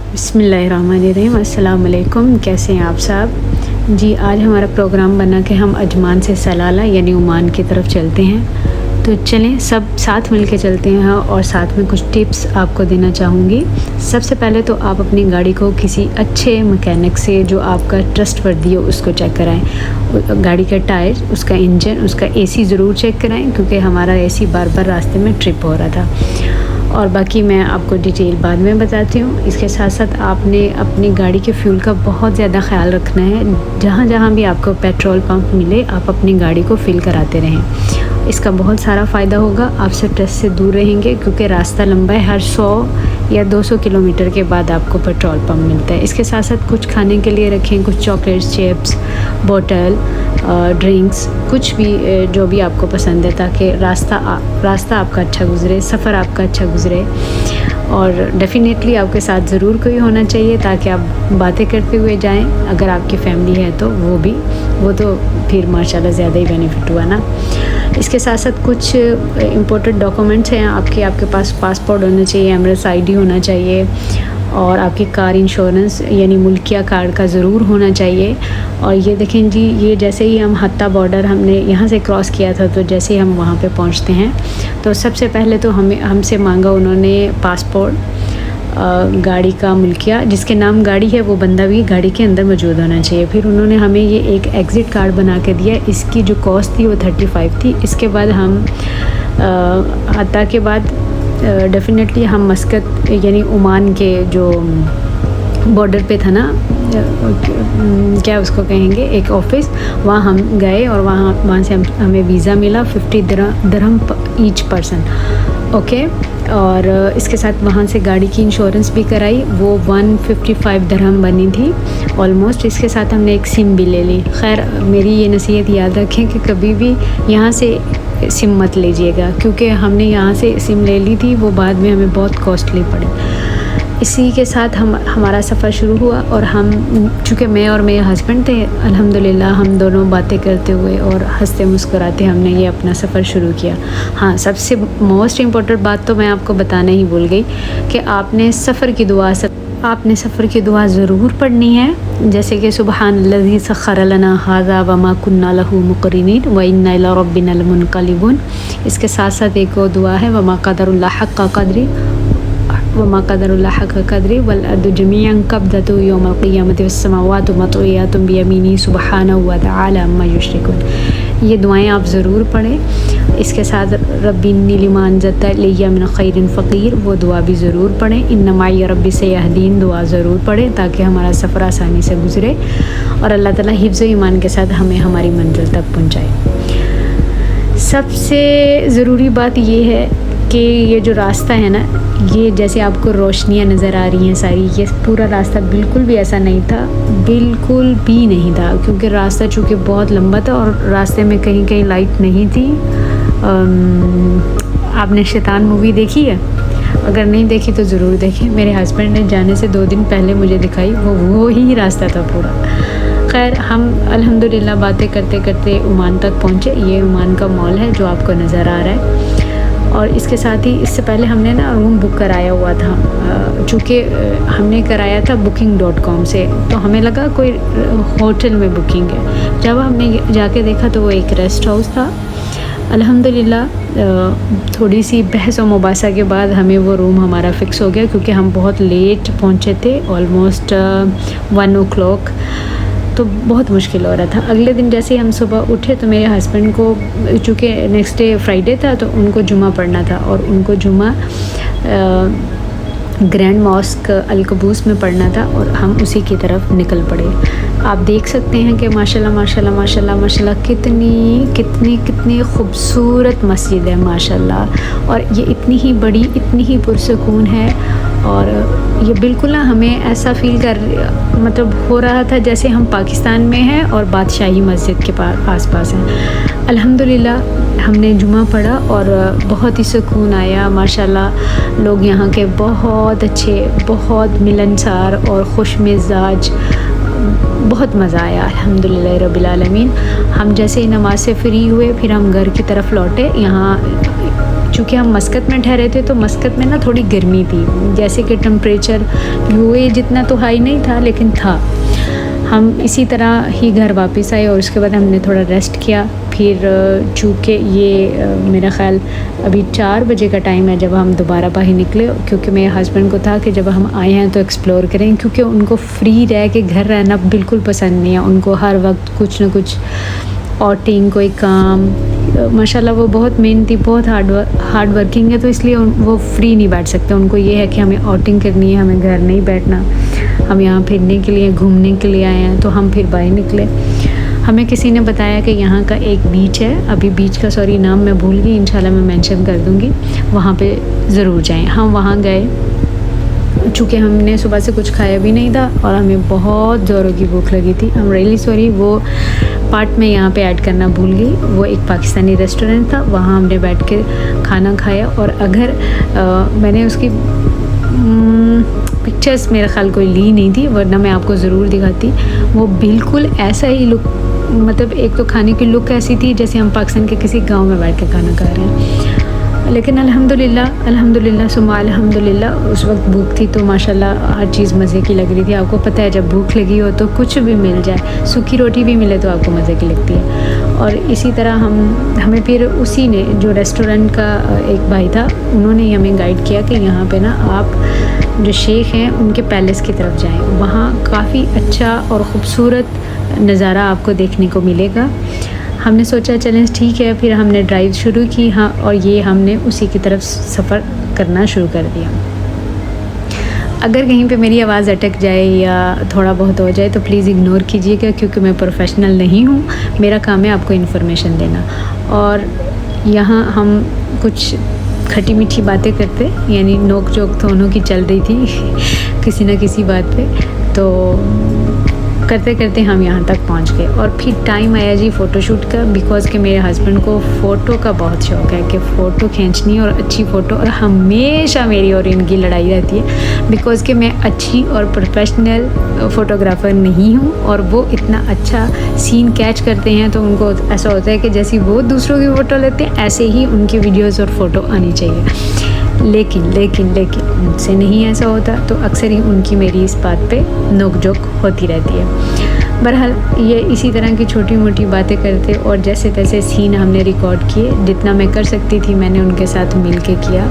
बिस्मिल्लाहिर्रहमानिर्रहीम। अस्सलाम वालेकुम। कैसे हैं आप साहब जी। आज हमारा प्रोग्राम बना कि हम अजमान से सलाला यानी ओमान की तरफ चलते हैं। तो चलें सब साथ मिल के चलते हैं और साथ में कुछ टिप्स आपको देना चाहूँगी। सबसे पहले तो आप अपनी गाड़ी को किसी अच्छे मैकेनिक से जो आपका ट्रस्टवर्दी हो उसको चेक कराएं। गाड़ी का टायर, उसका इंजन, उसका एसी ज़रूर चेक कराएं क्योंकि हमारा एसी बार बार रास्ते में ट्रिप हो रहा था। और बाकी मैं आपको डिटेल बाद में बताती हूँ। इसके साथ साथ आपने अपनी गाड़ी के फ्यूल का बहुत ज़्यादा ख्याल रखना है। जहाँ जहाँ भी आपको पेट्रोल पंप मिले आप अपनी गाड़ी को फिल कराते रहें। इसका बहुत सारा फ़ायदा होगा। आप स्ट्रेस से दूर रहेंगे क्योंकि रास्ता लंबा है। हर 100 या 200 किलोमीटर के बाद आपको पेट्रोल पंप मिलता है। इसके साथ साथ कुछ खाने के लिए रखें, कुछ चॉकलेट्स, चिप्स, बोतल, ड्रिंक्स, कुछ भी जो भी आपको पसंद है, ताकि रास्ता आपका अच्छा गुज़रे, सफ़र आपका अच्छा गुज़रे। और डेफ़िनेटली आपके साथ ज़रूर कोई होना चाहिए ताकि आप बातें करते हुए जाएं। अगर आपकी फ़ैमिली है तो वो तो फिर माशाल्लाह ज़्यादा ही बेनिफिट हुआ ना। इसके साथ साथ कुछ इम्पोर्टेंट डॉक्यूमेंट्स हैं आपके पास। पासपोर्ट होना चाहिए, एमरेट्स आईडी होना चाहिए और आपकी कार इंश्योरेंस यानी मुल्किया कार्ड का ज़रूर होना चाहिए। और ये देखें जी, ये जैसे ही हम हत्ता बॉर्डर हमने यहाँ से क्रॉस किया था, तो जैसे ही हम वहाँ पे पहुँचते हैं तो सबसे पहले तो हमसे मांगा उन्होंने पासपोर्ट, गाड़ी का मुल्किया, जिसके नाम गाड़ी है वो बंदा भी गाड़ी के अंदर मौजूद होना चाहिए। फिर उन्होंने हमें ये एक एग्ज़िट कार्ड बना के दिया। इसकी जो कॉस्ट थी वो 35 थी। इसके बाद हम हत्ता के बाद डेफ़िनेटली हम मस्कत यानी ओमान के जो बॉर्डर पे था ना, क्या उसको कहेंगे, एक ऑफ़िस, वहाँ हम गए और वहाँ से हमें वीज़ा मिला 50 दिरहम ईच पर्सन। ओके। और इसके साथ वहाँ से गाड़ी की इंश्योरेंस भी कराई, वो 155 दिरहम बनी थी ऑलमोस्ट। इसके साथ हमने एक सिम भी ले ली। खैर मेरी ये नसीहत याद रखें कि कभी भी यहाँ से सिम मत लीजिएगा क्योंकि हमने यहाँ से सिम ले ली थी, वो बाद में हमें बहुत कॉस्टली पड़ी। इसी के साथ हमारा सफ़र शुरू हुआ और हम, चूँकि मैं और मेरे हस्बैंड थे, अल्हम्दुलिल्लाह हम दोनों बातें करते हुए और हंसते मुस्कुराते हमने ये अपना सफ़र शुरू किया। हाँ, सबसे मोस्ट इम्पोर्टेंट बात तो मैं आपको बताना ही भूल गई कि आपने सफ़र की दुआ ज़रूर पढ़नी है। जैसे कि सुबहानल्लज़ी सख़्ख़र लना हाज़ा वमा कुन्ना लहू मुक़रिनीन व इन्ना इला रब्बिना लमुनक़लिबून। इसके साथ साथ एक और दुआ है, वमा क़दरुल्लाह हक़्क़ क़द्री वल अर्दु जमीअन क़ब्दतहु यौमल क़ियामति वस्समावातु मत्विय्यातुन बियमीनिही सुब्हानहु व तआला अम्मा युश्रिकून। ये दुआएं आप ज़रूर पढ़ें। इसके साथ रब्बी इन्नी लिमा अंज़लता इलैया मिन ख़ैरिन फ़क़ीर, वो दुआ भी ज़रूर पढ़ें। इन्ना माई रब्बी सयहदीन दुआ ज़रूर पढ़ें ताकि हमारा सफ़र आसानी से गुज़रे और अल्लाह ताला हिफ्ज़ ईमान के साथ हमें हमारी मंज़िल तक पहुँचाए। सबसे ज़रूरी बात ये है कि ये जो रास्ता है ना, ये जैसे आपको रोशनियाँ नज़र आ रही हैं सारी, ये पूरा रास्ता बिल्कुल भी ऐसा नहीं था, बिल्कुल भी नहीं था, क्योंकि रास्ता चूँकि बहुत लंबा था और रास्ते में कहीं कहीं लाइट नहीं थी। आपने शैतान मूवी देखी है? अगर नहीं देखी तो ज़रूर देखें। मेरे हस्बैंड ने जाने से 2 दिन पहले मुझे दिखाई, वो ही रास्ता था पूरा। खैर हम अल्हम्दुलिल्लाह बातें करते करते ओमान तक पहुँचे। ये ओमान का मॉल है जो आपको नज़र आ रहा है। और इसके साथ ही इससे पहले हमने ना रूम बुक कराया हुआ था, चूँकि हमने कराया था booking.com से, तो हमें लगा कोई होटल में बुकिंग है। जब हमने जाके देखा तो वो एक रेस्ट हाउस था। अल्हम्दुलिल्लाह थोड़ी सी बहस और मुबासा के बाद हमें वो रूम हमारा फ़िक्स हो गया क्योंकि हम बहुत लेट पहुँचे थे, ऑलमोस्ट 1 o'clock, तो बहुत मुश्किल हो रहा था। अगले दिन जैसे ही हम सुबह उठे तो मेरे हस्बैंड को, चूँकि नेक्स्ट डे फ्राइडे था, तो उनको जुमा पढ़ना था और उनको जुमा ग्रैंड मॉस्क अल-कबूस में पढ़ना था और हम उसी की तरफ निकल पड़े। आप देख सकते हैं कि माशाल्लाह माशाल्लाह माशाल्लाह माशाल्लाह कितनी खूबसूरत मस्जिद है माशाल्लाह। और ये इतनी ही बड़ी, इतनी ही पुरसकून है और ये बिल्कुल ना हमें ऐसा फ़ील मतलब हो रहा था जैसे हम पाकिस्तान में हैं और बादशाही मस्जिद के आस-पास हैं। अल्हम्दुलिल्लाह हमने जुमा पढ़ा और बहुत ही सुकून आया माशाल्लाह। लोग यहाँ के बहुत अच्छे, बहुत मिलनसार और खुश मिजाज, बहुत मज़ा आया अल्हम्दुलिल्लाह रब्बिल आलमीन। हम जैसे ही नमाज से फ्री हुए फिर हम घर की तरफ लौटे। यहाँ चूँकि हम मस्कत में ठहरे थे तो मस्कत में ना थोड़ी गर्मी थी, जैसे कि टेम्परेचर यूएई जितना तो हाई नहीं था लेकिन था। हम इसी तरह ही घर वापस आए और उसके बाद हमने थोड़ा रेस्ट किया। फिर चूँकि ये मेरा ख़्याल अभी 4 बजे का टाइम है जब हम दोबारा बाहर निकले, क्योंकि मेरे हस्बैंड को था कि जब हम आए हैं तो एक्सप्लोर करें, क्योंकि उनको फ्री रह के घर रहना बिल्कुल पसंद नहीं है। उनको हर वक्त कुछ ना कुछ आउटिंग, कोई काम, माशाल्लाह वो बहुत मेहनती, बहुत हार्ड वर्किंग है, तो इसलिए वो फ्री नहीं बैठ सकते। उनको ये है कि हमें आउटिंग करनी है, हमें घर नहीं बैठना, हम यहाँ फिरने के लिए, घूमने के लिए आए हैं। तो हम फिर बाहर निकले। हमें किसी ने बताया कि यहाँ का एक बीच है, अभी बीच का नाम मैं भूल गई, इंशाल्लाह मैं मेंशन कर दूँगी, वहाँ पे ज़रूर जाएं। हम वहाँ गए, चूँकि हमने सुबह से कुछ खाया भी नहीं था और हमें बहुत ज़ोरों की भूख लगी थी। I'm really sorry, वो पार्ट में यहाँ पे ऐड करना भूल गई। वो एक पाकिस्तानी रेस्टोरेंट था, वहाँ हमने बैठ के खाना खाया। और अगर मैंने उसकी पिक्चर्स मेरा ख्याल कोई ली नहीं थी, वरना मैं आपको ज़रूर दिखाती। वो बिल्कुल ऐसा ही लुक, मतलब एक तो खाने की लुक ऐसी थी जैसे हम पाकिस्तान के किसी गांव में बैठ के खाना खा रहे हैं। लेकिन अल्हम्दुलिल्लाह सुम्मा अल्हम्दुलिल्लाह, उस वक्त भूख थी तो माशाल्लाह हर चीज़ मज़े की लग रही थी। आपको पता है जब भूख लगी हो तो कुछ भी मिल जाए, सूखी रोटी भी मिले तो आपको मज़े की लगती है। और इसी तरह हमें फिर उसी ने, जो रेस्टोरेंट का एक भाई था, उन्होंने ही हमें गाइड किया कि यहाँ पे ना आप जो शेख हैं उनके पैलेस की तरफ जाएं, वहाँ काफ़ी अच्छा और ख़ूबसूरत नज़ारा आपको देखने को मिलेगा। हमने सोचा चलें ठीक है, फिर हमने ड्राइव शुरू की। हाँ, और ये हमने उसी की तरफ सफ़र करना शुरू कर दिया। अगर कहीं पे मेरी आवाज़ अटक जाए या थोड़ा बहुत हो जाए तो प्लीज़ इग्नोर कीजिएगा, क्योंकि मैं प्रोफेशनल नहीं हूँ, मेरा काम है आपको इन्फॉर्मेशन देना। और यहाँ हम कुछ खट्टी मीठी बातें करते, यानी नोक झोंक दोनों की चल रही थी किसी न किसी बात पे। तो करते करते हम यहाँ तक पहुँच गए और फिर टाइम आया जी फ़ोटोशूट का, बिकॉज़ कि मेरे हस्बैंड को फ़ोटो का बहुत शौक़ है कि फ़ोटो खींचनी और अच्छी फ़ोटो। और हमेशा मेरी और इनकी लड़ाई रहती है, बिकॉज़ कि मैं अच्छी और प्रोफेशनल फ़ोटोग्राफ़र नहीं हूँ और वो इतना अच्छा सीन कैच करते हैं। तो उनको ऐसा होता है कि जैसे वो दूसरों की फ़ोटो लेते हैं ऐसे ही उनकी वीडियोज़ और फ़ोटो आनी चाहिए। लेकिन मुझसे नहीं ऐसा होता, तो अक्सर ही उनकी मेरी इस बात पे नोक-झोंक होती रहती है। बहरहाल ये इसी तरह की छोटी मोटी बातें करते और जैसे तैसे सीन हमने रिकॉर्ड किए, जितना मैं कर सकती थी मैंने उनके साथ मिल के किया।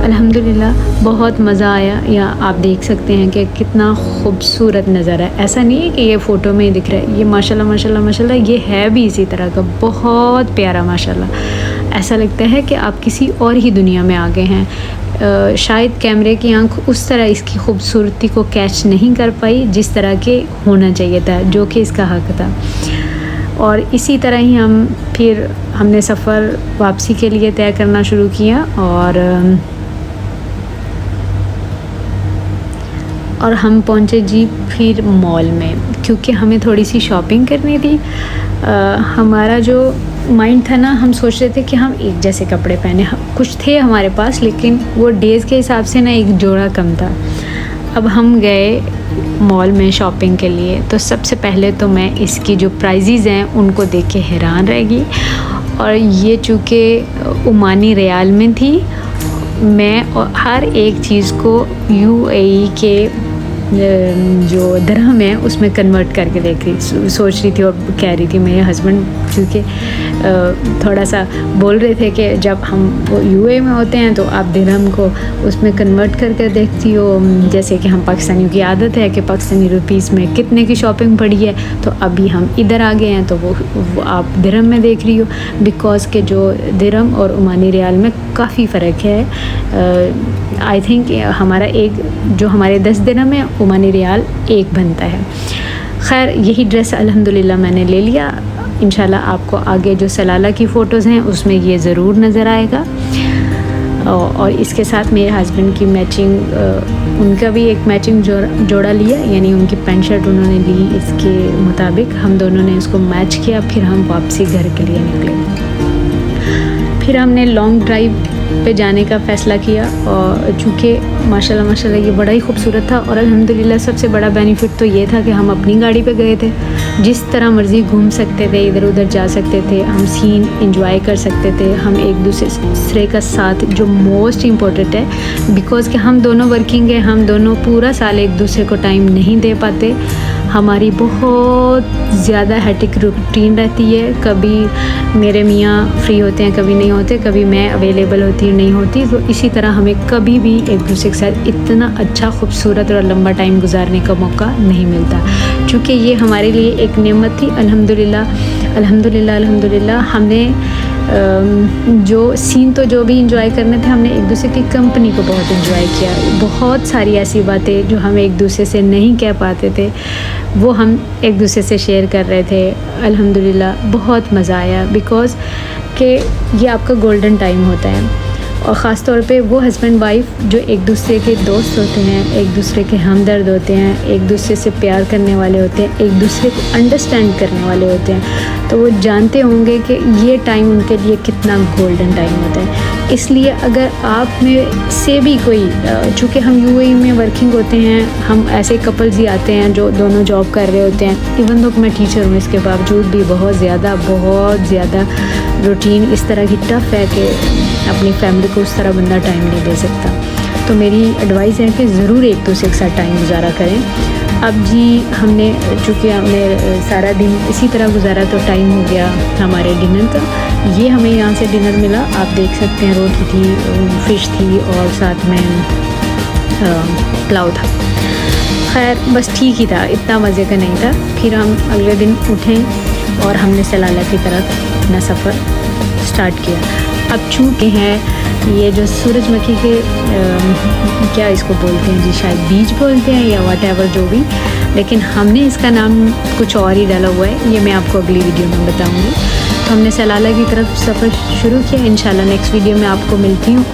अल्हम्दुलिल्लाह बहुत मज़ा आया। या आप देख सकते हैं कि कितना खूबसूरत नज़ारा है। ऐसा नहीं है कि ये फ़ोटो में ही दिख रहा है, ये माशाल्लाह ये है भी इसी तरह का, बहुत प्यारा माशाल्लाह। ऐसा लगता है कि आप किसी और ही दुनिया में आ गए हैं। शायद कैमरे की आंख उस तरह इसकी खूबसूरती को कैच नहीं कर पाई जिस तरह के होना चाहिए था, जो कि इसका हक़ था। और इसी तरह ही हमने सफ़र वापसी के लिए तय करना शुरू किया और हम पहुँचे जी फिर मॉल में, क्योंकि हमें थोड़ी सी शॉपिंग करनी थी। हमारा जो माइंड था ना, हम सोच रहे थे कि हम एक जैसे कपड़े पहने, कुछ थे हमारे पास लेकिन वो डेज़ के हिसाब से ना एक जोड़ा कम था। अब हम गए मॉल में शॉपिंग के लिए, तो सबसे पहले तो मैं इसकी जो प्राइजेज़ हैं उनको देख के हैरान रह गई। और ये चूँकि ओमानी रियाल में थी, मैं हर एक चीज़ को यूएई के जो दरहम है उसमें कन्वर्ट करके सोच रही थी और कह रही थी। मेरे हस्बैंड क्योंकि थोड़ा सा बोल रहे थे कि जब हम वो यूए में होते हैं तो आप दिरहम को उसमें कन्वर्ट करके देखती हो, जैसे कि हम पाकिस्तानियों की आदत है कि पाकिस्तानी रुपीस में कितने की शॉपिंग पड़ी है। तो अभी हम इधर आ गए हैं तो वो आप दिरहम में देख रही हो, बिकॉज़ के जो दिरहम और ओमानी रियाल में काफ़ी फ़र्क है। आई थिंक हमारा जो हमारे 10 दिरहम है, ओमानी रियाल 1 बनता है। खैर यही ड्रेस अल्हम्दुलिल्लाह मैंने ले लिया। इंशाल्लाह आपको आगे जो सलाला की फ़ोटोज़ हैं उसमें ये ज़रूर नज़र आएगा। और इसके साथ मेरे हस्बैंड की मैचिंग, उनका भी एक मैचिंग जोड़ा लिया, यानी उनकी पैंट शर्ट उन्होंने ली, इसके मुताबिक हम दोनों ने इसको मैच किया। फिर हम वापसी घर के लिए निकले। फिर हमने लॉन्ग ड्राइव पे जाने का फ़ैसला किया। और चूँकि माशाल्लाह ये बड़ा ही खूबसूरत था और अल्हम्दुलिल्लाह सबसे बड़ा बेनिफिट तो ये था कि हम अपनी गाड़ी पे गए थे, जिस तरह मर्ज़ी घूम सकते थे, इधर उधर जा सकते थे, हम सीन एंजॉय कर सकते थे, हम एक दूसरे का साथ, जो मोस्ट इम्पोर्टेंट है बिकॉज़ कि हम दोनों वर्किंग हैं, हम दोनों पूरा साल एक दूसरे को टाइम नहीं दे पाते, हमारी बहुत ज़्यादा हेक्टिक रूटीन रहती है। कभी मेरे मियाँ फ्री होते हैं, कभी नहीं होते, कभी मैं अवेलेबल होती नहीं होती, तो इसी तरह हमें कभी भी एक दूसरे के साथ इतना अच्छा खूबसूरत और लंबा टाइम गुजारने का मौका नहीं मिलता। चूँकि ये हमारे लिए एक नेमत थी। अल्हम्दुलिल्लाह हमने जो सीन तो जो भी इंजॉय करने थे, हमने एक दूसरे की कंपनी को बहुत इंजॉय किया। बहुत सारी ऐसी बातें जो हम एक दूसरे से नहीं कह पाते थे, वो हम एक दूसरे से शेयर कर रहे थे। अल्हम्दुलिल्लाह बहुत मज़ा आया बिकॉज़ कि ये आपका गोल्डन टाइम होता है। और ख़ास तौर पे वो हस्बैंड वाइफ जो एक दूसरे के दोस्त होते हैं, एक दूसरे के हमदर्द होते हैं, एक दूसरे से प्यार करने वाले होते हैं, एक दूसरे को अंडरस्टैंड करने वाले होते हैं, तो वो जानते होंगे कि ये टाइम उनके लिए कितना गोल्डन टाइम होता है। इसलिए अगर आप में से भी कोई, चूँकि हम यूएई में वर्किंग होते हैं, हम ऐसे कपल्स ही आते हैं जो दोनों जॉब कर रहे होते हैं। इवन दो मैं टीचर हूँ, इसके बावजूद भी बहुत ज़्यादा रूटीन इस तरह की टफ़ है कि अपनी फैमिली को उस तरह बंदा टाइम नहीं दे सकता। तो मेरी एडवाइस है कि ज़रूर एक दूसरे के साथ टाइम गुजारा करें। अब जी चूँकि हमने सारा दिन इसी तरह गुजारा, तो टाइम हो गया हमारे डिनर का। ये हमें यहाँ से डिनर मिला, आप देख सकते हैं, रोटी थी, फ़िश थी और साथ में पुलाव था। खैर बस ठीक ही था, इतना मज़े का नहीं था। फिर हम अगले दिन उठें और हमने सलाला की तरफ अपना सफ़र स्टार्ट किया। अब चूँकि हैं ये जो सूरजमुखी के क्या इसको बोलते हैं जी, शायद बीज बोलते हैं या व्हाटएवर जो भी, लेकिन हमने इसका नाम कुछ और ही डाला हुआ है, ये मैं आपको अगली वीडियो में बताऊंगी। तो हमने सलाला की तरफ सफ़र शुरू किया। इंशाल्लाह नेक्स्ट वीडियो में आपको मिलती हूँ।